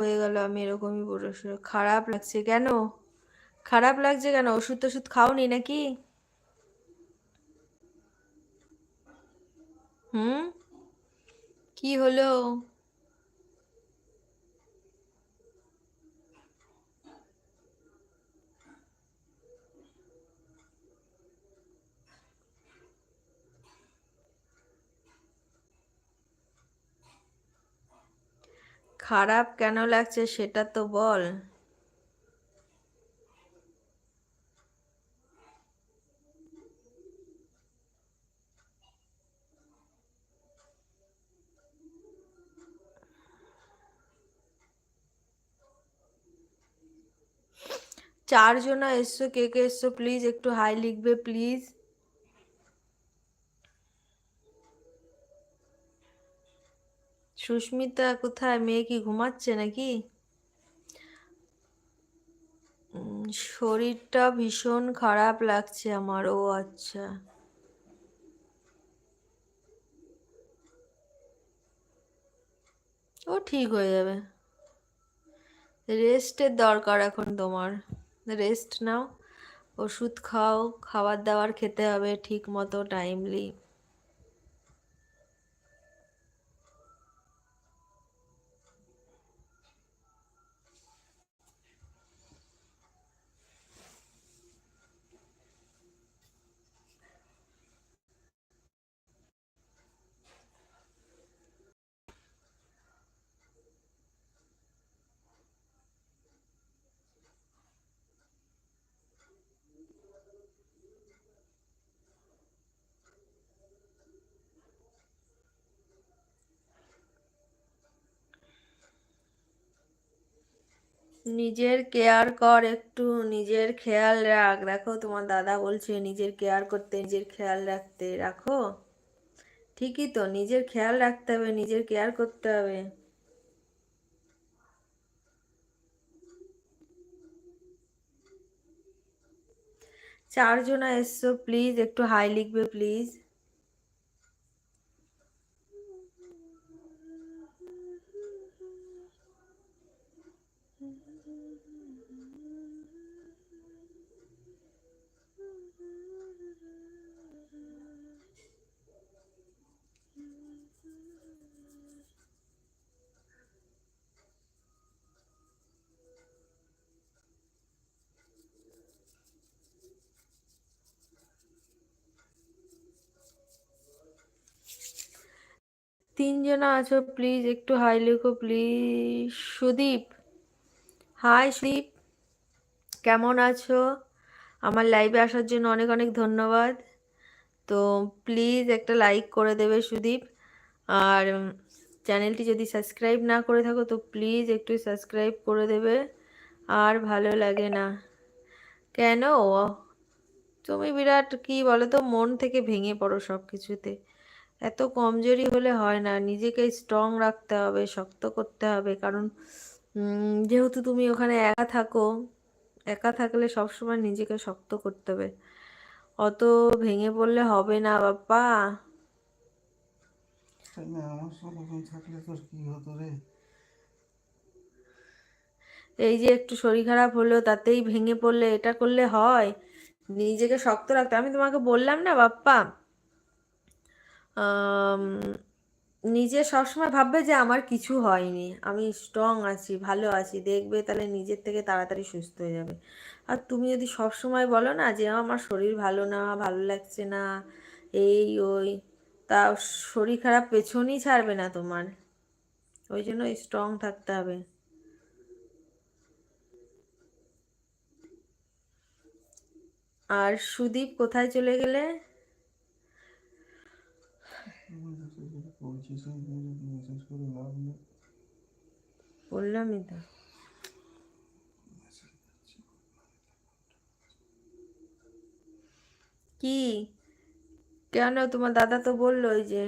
হয়ে গেল, আমি এরকমই বলেছি। খারাপ লাগছে কেন? খারাপ লাগছে কেন? ওষুধ টষুধ খাওনি নাকি? হুম? কি হলো? খারাপ কেন লাগছে সেটা তো বল। চারজনা এসছো, কে কে এসছো প্লিজ একটু হাই লিখবে প্লিজ। সুস্মিতা কোথায়? মেয়ে কি ঘুমাচ্ছে নাকি? শরীরটা ভীষণ খারাপ লাগছে আমার। ও আচ্ছা। ও ঠিক হয়ে যাবে। রেস্টের দরকার এখন তোমার। রেস্ট নাও, ওষুধ খাও, খাবার দাবার খেতে হবে ঠিক মতো টাইমলি। নিজের কেয়ার কর একটু, নিজের খেয়াল রাখ। দেখো তোমার দাদা বলছে নিজের কেয়ার করতে, নিজের খেয়াল রাখতে। রাখো, ঠিকই তো, নিজের খেয়াল রাখতে হবে, নিজের কেয়ার করতে হবে। চারজনা এসছো প্লিজ একটু হাই লিখবে প্লিজ। তিনজনা আছো প্লিজ একটু হাই লিখো প্লিজ। সুদীপ, হাই সুদীপ, কেমন আছো? আমার লাইভে আসার জন্য অনেক অনেক ধন্যবাদ। তো প্লিজ একটা লাইক করে দেবে সুদীপ। আর চ্যানেলটি যদি সাবস্ক্রাইব না করে থাকো তো প্লিজ একটু সাবস্ক্রাইব করে দেবে। আর ভালো লাগে না কেন? তুমি বিরাট কি বলো তো, মন থেকে ভেঙে পড়ো সব কিছুতে। এত কমজোরি হলে হয় না, নিজেকে স্ট্রং রাখতে হবে, শক্ত করতে হবে। কারণ যেহেতু তুমি ওখানে একা থাকো, একা থাকলে সবসময় নিজেকে শক্ত করতে হবে। অত ভেঙে পড়লে হবে না বাপ্পা। আমার সব থাকলে তোর কি হতো রে? এই যে একটু শরীর খারাপ হলো তাতেই ভেঙে পড়লে, এটা করলে হয়? নিজেকে শক্ত রাখতে। আমি তোমাকে বললাম না বাপ্পা, আম, নিজে সবসময় ভাববে যে আমার কিছু হয়নি, আমি স্ট্রং আছি, ভালো আছি, দেখবে তাহলে নিজের থেকে তাড়াতাড়ি সুস্থ হয়ে যাবে। আর তুমি যদি সবসময় বলো না যে আমার শরীর ভালো না, ভালো লাগছে না, এই ওই, তা শরীর খারাপ পেছনই ছাড়বে না তোমার। ওই জন্য স্ট্রং থাকতে হবে। আর সুদীপ কোথায় চলে গেলে? মেসেজ করে লাভ নেই। বললামই তো। কি? কেন? তোমার দাদা তো বললো ওই যে,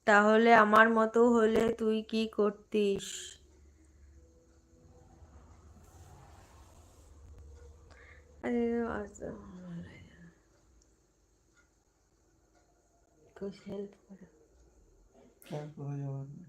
তাহলে আমার মতো হলে তুই কি করতিস? আরে আচ্ছা, कुछ हेल्प करो। क्या करा যাবে?